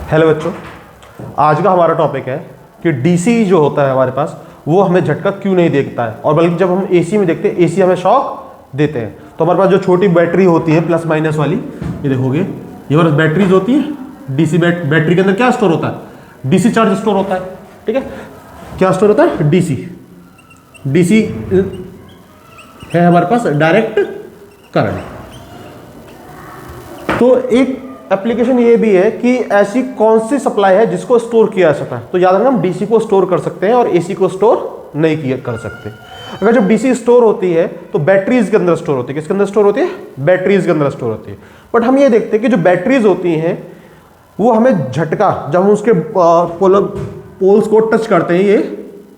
Hello बच्चों, आज का हमारा टॉपिक है कि डीसी जो होता है हमारे पास वो हमें झटका क्यों नहीं देता है, और बल्कि जब हम एसी में देखते हैं एसी हमें शॉक देते हैं। तो हमारे पास जो छोटी बैटरी होती है प्लस माइनस वाली, ये देखोगे ये हमारे बैटरीज होती है। डीसी बैटरी के अंदर क्या स्टोर होता है? डीसी चार्ज स्टोर होता है। ठीक है, क्या स्टोर होता है? डीसी है हमारे पास डायरेक्ट करंट। तो एक एप्लीकेशन ये भी है कि ऐसी कौन सी सप्लाई है जिसको स्टोर किया जा सकता है। तो याद रखना, हम डीसी को स्टोर कर सकते हैं और एसी को स्टोर नहीं कर सकते। अगर जब डीसी स्टोर होती है तो बैटरीज के अंदर स्टोर होती है। किसके अंदर स्टोर होती है? बैटरीज के अंदर स्टोर होती है। बट हम ये देखते हैं कि जो बैटरीज होती हैं वो हमें झटका, जब हम उसके पोल्स को टच करते हैं, ये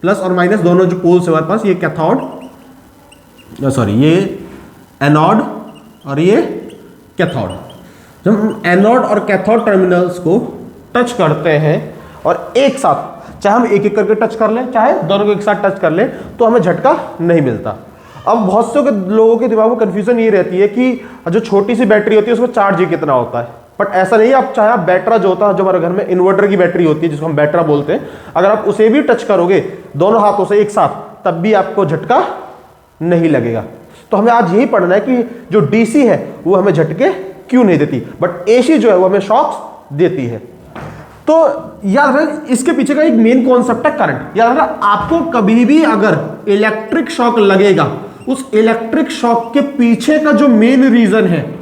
प्लस और माइनस दोनों जो पोल्स है हमारे पास, ये कैथोड, सॉरी ये एनोड और ये कैथोड। जब हम एनोड और कैथोड टर्मिनल्स को टच करते हैं और एक साथ, चाहे हम एक एक करके टच कर लें चाहे दोनों को एक साथ टच कर लें, तो हमें झटका नहीं मिलता। अब बहुत से लोगों के दिमाग में कंफ्यूजन ये रहती है कि जो छोटी सी बैटरी होती है उसमें चार्ज कितना होता है। बट ऐसा नहीं है। आप चाहे आप बैटरा जो होता है, जो हमारे घर में इन्वर्टर की बैटरी होती है जिसको हम बैटरा बोलते हैं, अगर आप उसे भी टच करोगे दोनों हाथों से एक साथ, तब भी आपको झटका नहीं लगेगा। तो हमें आज यही पढ़ना है कि जो डीसी है वो हमें झटके क्यों नहीं देती, बट एसी जो है वो हमें शॉक्स देती है। तो याद रखना, इसके पीछे का एक मेन कॉन्सेप्ट है करंट। याद रखना, आपको कभी भी अगर इलेक्ट्रिक शॉक लगेगा, उस इलेक्ट्रिक शॉक के पीछे का जो मेन रीजन है,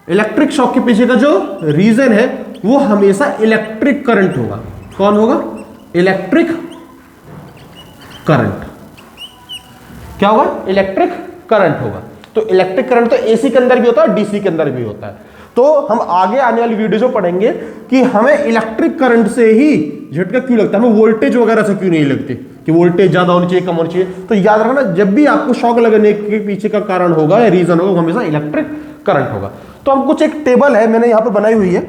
इलेक्ट्रिक शॉक के पीछे का जो रीजन है वो हमेशा इलेक्ट्रिक करंट होगा। कौन होगा? Electric current. क्या होगा? इलेक्ट्रिक करंट होगा। तो इलेक्ट्रिक करंट तो एसी के अंदर भी होता है, डीसी के अंदर भी होता है। तो हम आगे आने वाली वीडियो में पढ़ेंगे कि हमें इलेक्ट्रिक करंट से ही झटका क्यों लगता है, हमें वोल्टेज वगैरह से क्यों नहीं लगती, कि वोल्टेज ज्यादा होनी चाहिए कम होनी चाहिए। तो याद रखना, जब भी आपको शॉक लगने के पीछे का कारण होगा या रीजन होगा, हमेशा इलेक्ट्रिक करंट होगा। तो हम कुछ एक टेबल है मैंने यहां पर बनाई हुई है,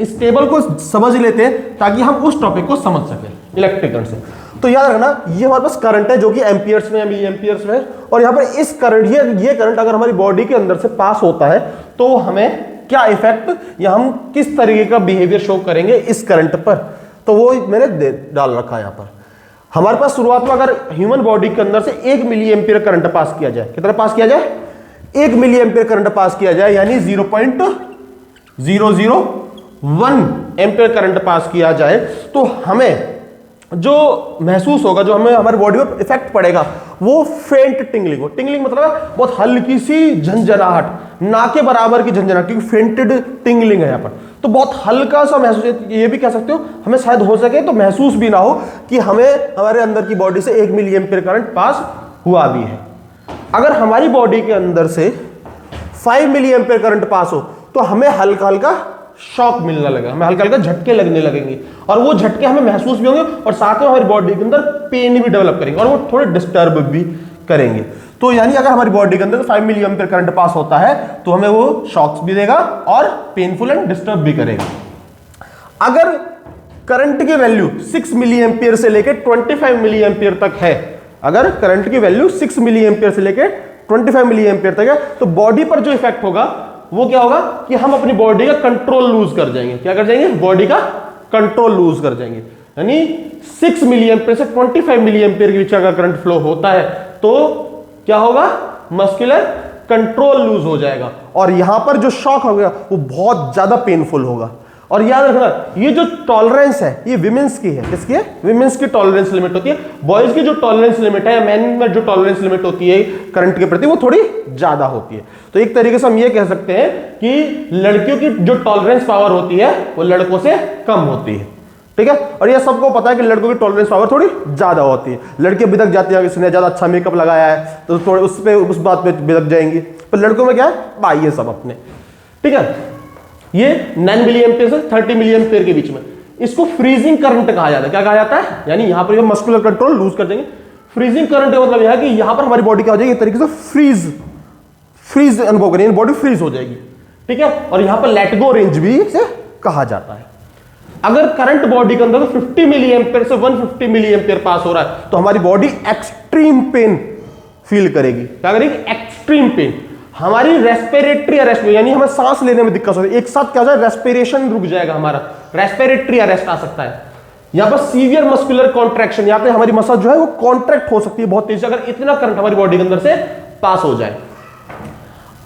इस टेबल को समझ लेते हैं ताकि हम उस टॉपिक को समझ सकें इलेक्ट्रिक करंट से। तो याद रखना, ये हमारे पास करंट है जो कि एम्पियर्स में, मिली एम्पियर्स में, और यहाँ पर इस करंट, ये करंट अगर हमारी बॉडी के अंदर से पास होता है तो हमें क्या इफेक्ट या हम किस तरीके का बिहेवियर शो करेंगे इस करंट पर, तो वो मैंने डाल रखा है यहाँ पर। हमारे पास शुरुआत में अगर ह्यूमन बॉडी के अंदर से 1 मिली एम्पियर करंट पास किया जाए, कितना पास किया जाए? 1 मिली एम्पियर करंट पास किया जाए, यानी 0.001 एम्पियर करंट पास किया जाए, तो हमें जो महसूस होगा, जो हमें हमारी बॉडी में इफेक्ट पड़ेगा, वो फेंट टिंगलिंग हो। टिंगलिंग मतलब बहुत हल्की सी झंझनाहट, ना के बराबर की झंझनाहट, क्योंकि फेंटेड टिंगलिंग है यहाँ पर। तो बहुत हल्का सा महसूस, ये भी कह सकते हो, हमें शायद हो सके तो महसूस भी ना हो कि हमें हमारे अंदर की बॉडी से 1 मिली एम्पियर करंट पास हुआ भी है। अगर हमारी बॉडी के अंदर से 5 मिली एम्पियर करंट पास हो तो हमें हल्का हल्का शॉक मिलने लगेगा, हमें हल्का हल्का झटके लगने लगेंगे, और वो झटके हमें महसूस भी होंगे और साथ में हमारी बॉडी के अंदर पेन भी डेवलप करेंगे और वो थोड़े डिस्टर्ब भी करेंगे। तो यानी अगर हमारी बॉडी के अंदर 5 मिली एम्पियर करंट पास होता है तो हमें वो शॉक्स भी देगा और पेनफुल एंड डिस्टर्ब भी करेगा। अगर करंट की वैल्यू 6 मिली एम्पियर से लेकर 25 मिली एम्पियर तक है, अगर करंट की वैल्यू 6 मिली एम्पियर से लेकर 25 मिली एम्पियर तक है, तो बॉडी पर जो इफेक्ट होगा वो क्या होगा कि हम अपनी बॉडी का कंट्रोल लूज कर जाएंगे। क्या कर जाएंगे? बॉडी का कंट्रोल लूज कर जाएंगे। यानी 6 मिली एम्पियर से 25 मिली एम्पियर के बीच अगर करंट फ्लो होता है तो क्या होगा? मस्कुलर कंट्रोल लूज हो जाएगा और यहां पर जो शॉक होगा वो बहुत ज्यादा पेनफुल होगा। और याद रखना, ये जो टॉलरेंस है ये विमेंस की है। किसकी है? विमेंस की टॉलरेंस लिमिट होती है। बॉयज की जो टॉलरेंस लिमिट है, मैन में जो टॉलरेंस लिमिट होती है करंट के प्रति, वो थोड़ी ज्यादा होती है। तो एक तरीके से हम ये कह सकते हैं कि लड़कियों की जो टॉलरेंस पावर होती है वो लड़कों से कम होती है। ठीक है, और ये सबको पता है कि लड़कों की टॉलरेंस पावर थोड़ी ज्यादा होती है। लड़कियां बिदक जाती है, किसी ने ज्यादा अच्छा मेकअप लगाया है तो थोड़े उस बात पे बिदक जाएंगी, पर लड़कों में क्या है? भाई ये सब अपने। ठीक है, ये 9 मिली एम्पियर से 30 मिली एम्पियर के बीच में, इसको फ्रीजिंग करंट कहा जाता है। क्या कहा जाता है? यानी यहां पर मस्कुलर कंट्रोल लूज कर देंगे। फ्रीजिंग करंट का मतलब यह है कि यहां पर हमारी बॉडी क्या हो जाएगी? एक तरीके से फ्रीज अनुभव करेंगे, बॉडी फ्रीज हो जाएगी। ठीक है, और यहां पर लेट गो रेंज भी इसे कहा जाता है। अगर करंट बॉडी के अंदर 50 मिली एम्पियर से 150 मिली एम्पियर पास हो रहा है तो हमारी बॉडी एक्सट्रीम पेन फील करेगी। क्या करेगी? Extreme pain. हमारी रेस्पिरेटरी अरेस्ट में, यानी हमें सांस लेने में दिक्कत होती है, एक साथ क्या हो जाए, रेस्पिरेशन रुक जाएगा, हमारा रेस्पिरेटरी अरेस्ट आ सकता है। यहां पर सीवियर मस्कुलर कॉन्ट्रैक्शन, यहां पे हमारी मसल जो है वो कॉन्ट्रैक्ट हो सकती है बहुत तेजी से, अगर इतना करंट हमारी बॉडी के अंदर से पास हो जाए।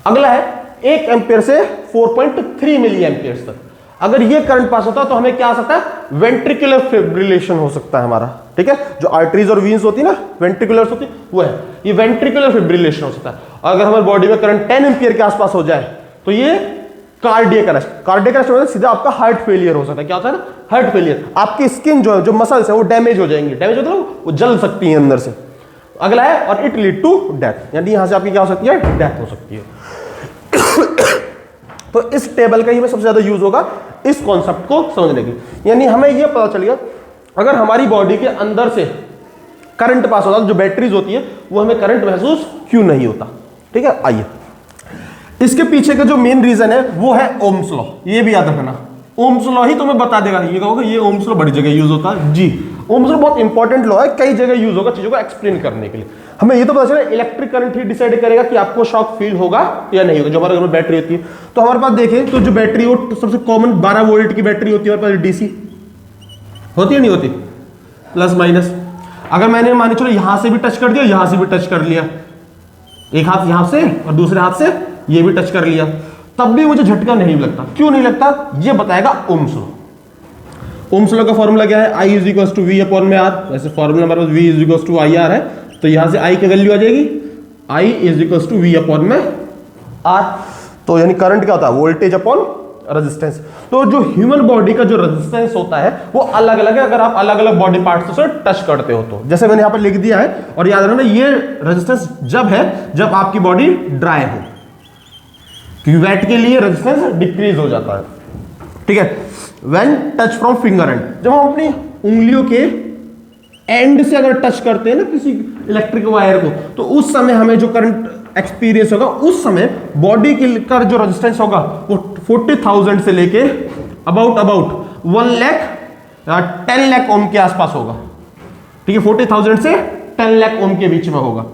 अगला है 1 एम्पियर से 4.3 मिली एम्पियर तक, अगर ये करंट पास होता है तो हमें क्या आ सकता है, वेंट्रिकुलर फिब्रिलेशन हो सकता है हमारा, ठीक है। जो आर्टरीज और वीन्स होती है ना, वेंट्रिकुलर्स होती है, वो है, ये वेंट्रिकुलर फिब्रिलेशन हो सकता है। अगर हमारी बॉडी में करंट 10 एम्पियर के आसपास हो जाए तो ये कार्डियक अरेस्ट, कार्डियक अरेस्ट मतलब सीधा आपका हार्ट फेलियर हो सकता है। क्या होता है ना, हार्ट फेलियर, आपकी स्किन जो है, जो मसल्स है वो डैमेज हो जाएंगी, डैमेज होता है वो जल सकती है अंदर से। अगला है और इट लीड टू डेथ, यानी यहां से आपकी क्या हो सकती है, डेथ हो सकती है। तो इस टेबल का ही में सबसे ज्यादा यूज होगा इस कॉन्सेप्ट को समझने की, यानी हमें यह पता चल गया अगर हमारी बॉडी के अंदर से करंट पास होता है, जो बैटरीज होती है वो हमें करंट महसूस क्यों नहीं होता, ठीक है। आइए, इसके पीछे का जो मेन रीजन है वो है ओम्स लॉ, ये भी याद रखना, ओम्स लॉ ही तुम्हें बता देगा, ये कहोगे ये ओम्स लॉ बड़ी जगह यूज होता है जी, ओम्स लॉ बहुत इंपॉर्टेंट लॉ है, कई जगह यूज होगा चीजों को एक्सप्लेन करने के लिए। हमें ये तो पता चला इलेक्ट्रिक करंट ही डिसाइड करेगा कि आपको शॉक फील होगा या नहीं होगा, जो हमारे घर में बैटरी होती है। तो हमारे पास देखें तो जो बैटरी हो, तो सबसे कॉमन 12 वोल्ट की बैटरी होती है हमारे पास, डीसी होती है नहीं होती, प्लस माइनस। अगर मैंने माने चलो यहां से भी टच कर दिया, यहां से भी टच कर लिया, एक हाथ यहां से और दूसरे हाथ से ये भी टच कर लिया, तब भी मुझे झटका नहीं लगता। क्यों नहीं लगता, ये बताएगा ओम्स लॉ। ओम्स लॉ का फॉर्मूला क्या है, I = V अपॉन में R, वैसे फॉर्मूला हमारे पास V = IR है, तो यहां से I की वैल्यू आ जाएगी I = V अपॉन में R। तो यानी करंट क्या होता है, वोल्टेज अपॉन रेजिस्टेंस। तो जो ह्यूमन बॉडी का जो रेजिस्टेंस होता है वो अलग अलग है, अगर आप अलग अलग बॉडी पार्ट्स से टच करते हो तो, जैसे मैंने यहां पर लिख दिया है, और याद रखना ये रेजिस्टेंस जब है जब आपकी बॉडी ड्राई हो, क्योंकि वेट के लिए रेजिस्टेंस डिक्रीज हो जाता है, ठीक है। When touch from finger and, जब हम अपनी उंगलियों के एंड से अगर टच करते हैं ना किसी इलेक्ट्रिक वायर को, तो उस समय हमें जो करंट एक्सपीरियंस होगा, उस समय बॉडी का जो रेजिस्टेंस होगा वो 40,000 से लेके अबाउट 1 लाख 10 लाख ओम के आसपास होगा, ठीक है। 40,000 से 10 लाख ओम के बीच में होगा।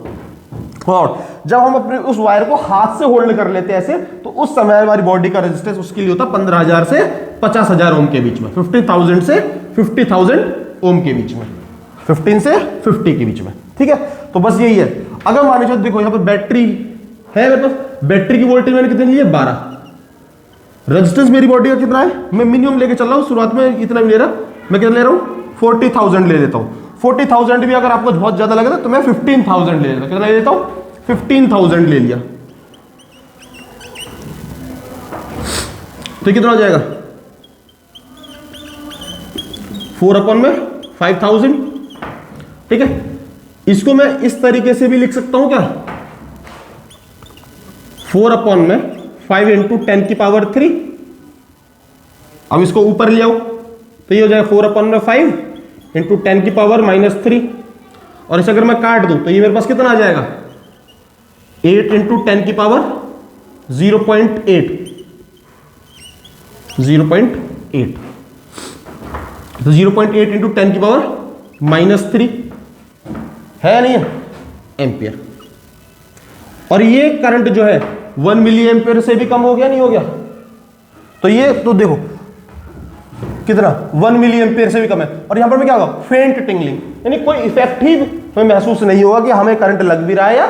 और जब हम अपने उस वायर को हाथ से होल्ड कर लेते हैं ऐसे, तो उस समय हमारी बॉडी का रेजिस्टेंस उसके लिए होता है 15,000 से 50,000 ओम के बीच में, 50,000 से 50,000 ओम के बीच में, 15 से 50 के बीच में, ठीक है। तो बस यही है। अगर माने चलो देखो यहां पर बैटरी है मेरे पास, बैटरी की वोल्टेज मैंने कितनी ली है, 12, रेजिस्टेंस मेरी बॉडी का कितना है, मैं मिनिमम लेके चल रहा हूं, शुरुआत में इतना भी ले रहा, मैं कितना ले रहा हूं, 40,000 ले लेता हूं। 40,000 भी अगर आपको बहुत ज्यादा लगे तो मैं 15,000 ले लेता हूं, कितना ले लेता हूं, 15,000 ले लिया, तो कितना हो जाएगा, 4 अपॉन में 5,000, ठीक है। इसको मैं इस तरीके से भी लिख सकता हूं क्या, 4 अपॉन में 5 × 10 की पावर 3। अब इसको ऊपर ले आओ तो ये हो जाएगा 4 अपॉन में 5 × 10 की पावर -3, और इसे अगर मैं काट दूं तो ये मेरे पास कितना आ जाएगा, 8 × 10 की पावर 0.8, तो 0.8 × 10 की पावर -3 है या नहीं है, एम्पियर। और ये करंट जो है 1 मिली एम्पियर से भी कम हो गया, नहीं हो गया, तो ये तो देखो कितना, 1 मिली एम्पियर से भी कम है। और यहां पर मैं क्या होगा, फेंट टिंगलिंग, यानी कोई इफेक्ट ही हमें महसूस नहीं होगा कि हमें करंट लग भी रहा है या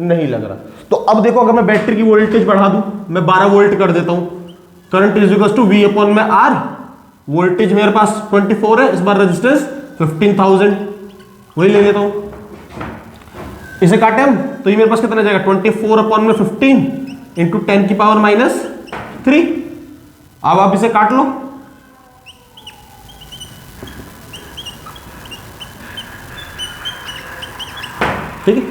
नहीं लग रहा। तो अब देखो अगर मैं बैटरी की वोल्टेज बढ़ा दूं, मैं 12 वोल्ट कर देता हूं, करंट = V अपॉन में R, वोल्टेज मेरे पास 24 है, इस बार रेजिस्टेंस 15,000, वही ले लेता हूं, इसे काटे हम तो ये मेरे पास कितना जाएगा, 24 अपॉन में 15 × 10 की पावर -3। अब आप इसे काट लो, ठीक है।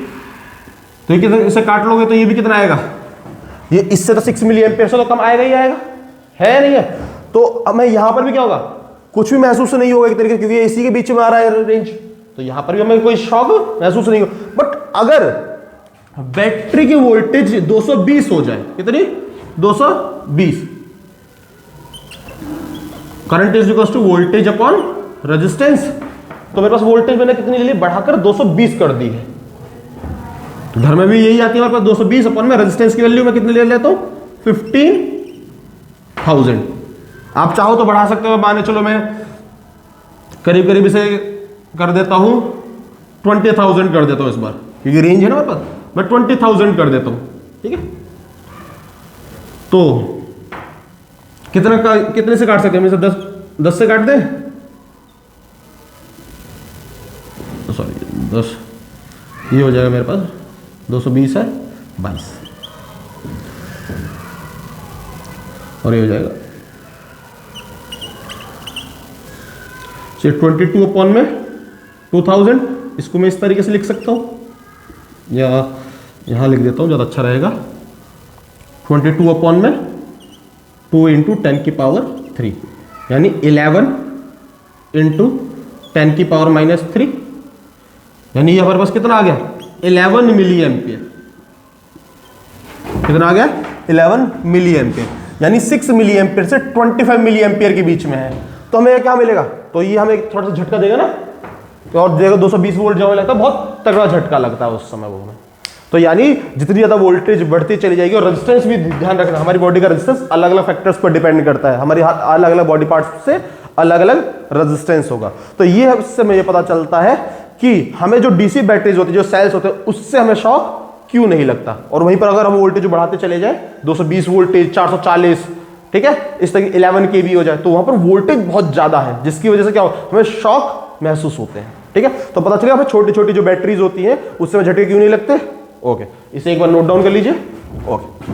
तो ये कितना, इसे काट लोगे तो ये भी कितना आएगा, ये इससे तो 6 मिली एम्पियर से तो कम आएगा ही आएगा, है नहीं है। तो अब मैं यहां पर भी क्या होगा, कुछ भी महसूस नहीं होगा एक तरीके से, क्योंकि ये इसी के बीच में आ रहा है रेंज, तो यहां पर भी हमें कोई शॉक महसूस नहीं होगा। बट अगर बैटरी की वोल्टेज 220 हो जाए, कितनी, 220, करंट = वोल्टेज अपॉन रेजिस्टेंस, तो मेरे पास वोल्टेज मैंने कितनी ले ली, बढ़ाकर 220 कर दी है, तो घर में भी यही आती है हमारे पास 220 अपन में रेजिस्टेंस की वैल्यू मैं कितने ले लेता हूं 15,000। आप चाहो तो बढ़ा सकते हो, माने चलो मैं करीब करीब इसे कर देता हूं 20,000 कर देता हूं इस बार, क्योंकि रेंज है ना हमारे पास, मैं 20,000 कर देता हूं। ठीक है, तो कितने से काट सकते हैं, 10 से काट दें, सॉरी 10, ये हो जाएगा मेरे पास 220 है 22, और ये हो जाएगा 22 अपॉन में 2000। इसको मैं इस तरीके से लिख सकता हूं, या यहां लिख देता हूं, ज़्यादा अच्छा रहेगा। 22 अपॉन में 2 इंटू 10 की पावर 3, यानी 11 इंटू 10 की पावर -3, यानी ये हमारे पास कितना आ गया 11 मिली एम्पियर। कितना आ गया 11 मिली एम्पियर, यानी 6 मिली एम्पियर से 25 मिली एम्पियर के बीच में है। तो हमें क्या मिलेगा, तो ये हमें थोड़ा सा झटका देगा ना, तो और देगा 220 वोल्ट जाने लगता है, बहुत तगड़ा झटका लगता है उस समय वो में। तो यानी जितनी ज़्यादा वोल्टेज बढ़ती चली जाएगी, और रेजिस्टेंस भी ध्यान रखना, हमारी बॉडी का रेजिस्टेंस अलग अलग फैक्टर्स पर डिपेंड करता है, हमारी अलग अलग बॉडी पार्ट्स से अलग अलग रेजिस्टेंस होगा। तो ये इससे हमें ये पता चलता है कि हमें जो डीसी बैटरीज होती है, जो सेल्स होते हैं, उससे हमें शॉक क्यों नहीं लगता। और वहीं पर अगर हम वोल्टेज बढ़ाते चले जाए 220 वोल्टेज 440, ठीक है, इस तरह 11 kV हो जाए, तो वहां पर वोल्टेज बहुत ज्यादा है, जिसकी वजह से क्या हो, हमें शॉक महसूस होते हैं। ठीक है, तो पता चलेगा हमें छोटी छोटी जो बैटरीज होती हैं उससे झटके क्यों नहीं लगते। ओके, इसे एक बार नोट डाउन कर लीजिए। ओके।